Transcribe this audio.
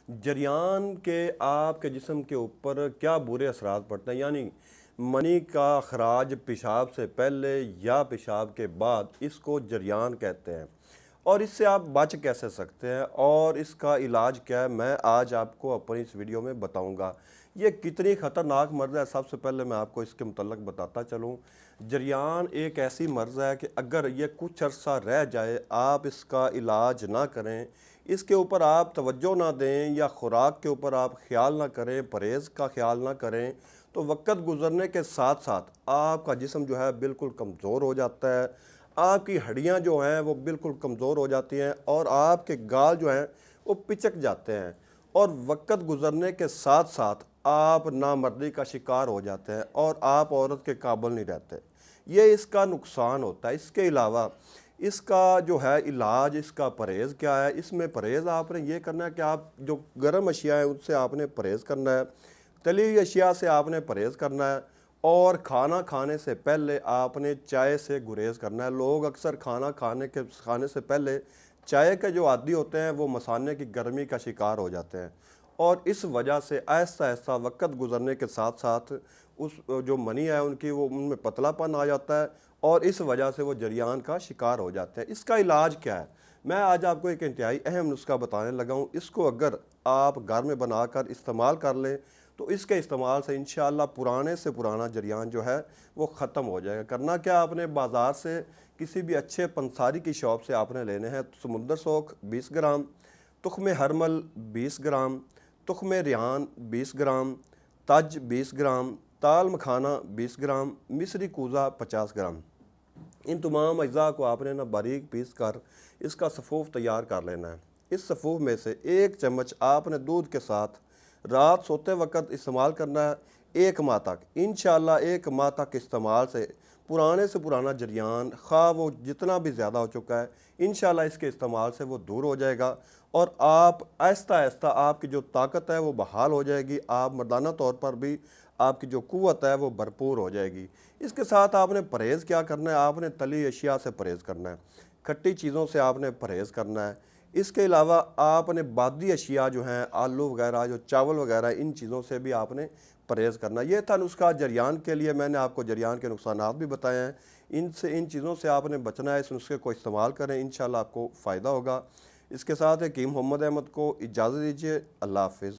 جریان کے آپ کے جسم کے اوپر کیا برے اثرات پڑتے ہیں، یعنی منی کا اخراج پیشاب سے پہلے یا پیشاب کے بعد، اس کو جریان کہتے ہیں۔ اور اس سے آپ بچ کیسے سکتے ہیں اور اس کا علاج کیا ہے، میں آج آپ کو اپنی اس ویڈیو میں بتاؤں گا۔ یہ کتنی خطرناک مرض ہے، سب سے پہلے میں آپ کو اس کے متعلق بتاتا چلوں۔ جریان ایک ایسی مرض ہے کہ اگر یہ کچھ عرصہ رہ جائے، آپ اس کا علاج نہ کریں، اس کے اوپر آپ توجہ نہ دیں یا خوراک کے اوپر آپ خیال نہ کریں، پرہیز کا خیال نہ کریں، تو وقت گزرنے کے ساتھ ساتھ آپ کا جسم جو ہے بالکل کمزور ہو جاتا ہے، آپ کی ہڈیاں جو ہیں وہ بالکل کمزور ہو جاتی ہیں، اور آپ کے گال جو ہیں وہ پچک جاتے ہیں، اور وقت گزرنے کے ساتھ ساتھ آپ نامردی کا شکار ہو جاتے ہیں اور آپ عورت کے قابل نہیں رہتے۔ یہ اس کا نقصان ہوتا ہے۔ اس کے علاوہ اس کا جو ہے علاج، اس کا پرہیز کیا ہے؟ اس میں پرہیز آپ نے یہ کرنا ہے کہ آپ جو گرم اشیاء ہیں ان سے آپ نے پرہیز کرنا ہے، تلی ہوئی اشیاء سے آپ نے پرہیز کرنا ہے، اور کھانا کھانے سے پہلے آپ نے چائے سے گریز کرنا ہے۔ لوگ اکثر کھانا کھانے سے پہلے چائے کے جو عادی ہوتے ہیں وہ مثانے کی گرمی کا شکار ہو جاتے ہیں، اور اس وجہ سے آہستہ آہستہ وقت گزرنے کے ساتھ ساتھ اس جو منی ہے ان میں پتلا پن آ جاتا ہے، اور اس وجہ سے وہ جریان کا شکار ہو جاتے ہیں۔ اس کا علاج کیا ہے؟ میں آج آپ کو ایک انتہائی اہم نسخہ بتانے لگا ہوں۔ اس کو اگر آپ گھر میں بنا کر استعمال کر لیں تو اس کے استعمال سے انشاءاللہ پرانے سے پرانا جریان جو ہے وہ ختم ہو جائے گا۔ کرنا کیا، آپ نے بازار سے کسی بھی اچھے پنساری کی شاپ سے آپ نے لینے ہیں سمندر سوکھ 20 گرام، تخم ہرمل 20 گرام، تخم ریحان 20 گرام، تج 20 گرام، تال مکھانہ 20 گرام، مصری کوزہ 50 گرام۔ ان تمام اجزاء کو آپ نے باریک پیس کر اس کا سفوف تیار کر لینا ہے۔ اس سفوف میں سے 1 چمچ آپ نے دودھ کے ساتھ رات سوتے وقت استعمال کرنا ہے 1 ماہ تک۔ انشاءاللہ 1 ماہ تک استعمال سے پرانے سے پرانا جریان، خواہ وہ جتنا بھی زیادہ ہو چکا ہے، انشاءاللہ اس کے استعمال سے وہ دور ہو جائے گا، اور آپ آہستہ آہستہ آپ کی جو طاقت ہے وہ بحال ہو جائے گی، آپ مردانہ طور پر بھی آپ کی جو قوت ہے وہ بھرپور ہو جائے گی۔ اس کے ساتھ آپ نے پرہیز کیا کرنا ہے؟ آپ نے تلی اشیاء سے پرہیز کرنا ہے، کھٹی چیزوں سے آپ نے پرہیز کرنا ہے۔ اس کے علاوہ آپ نے بادی اشیاء جو ہیں، آلو وغیرہ، جو چاول وغیرہ، ان چیزوں سے بھی آپ نے پرہیز کرنا ہے۔ یہ تھا نسخہ جریان کے لیے۔ میں نے آپ کو جریان کے نقصانات بھی بتائے ہیں، ان چیزوں سے آپ نے بچنا ہے۔ اس نسخے کو استعمال کریں، انشاءاللہ آپ کو فائدہ ہوگا۔ اس کے ساتھ حکیم محمد احمد کو اجازت دیجیے۔ اللہ حافظ۔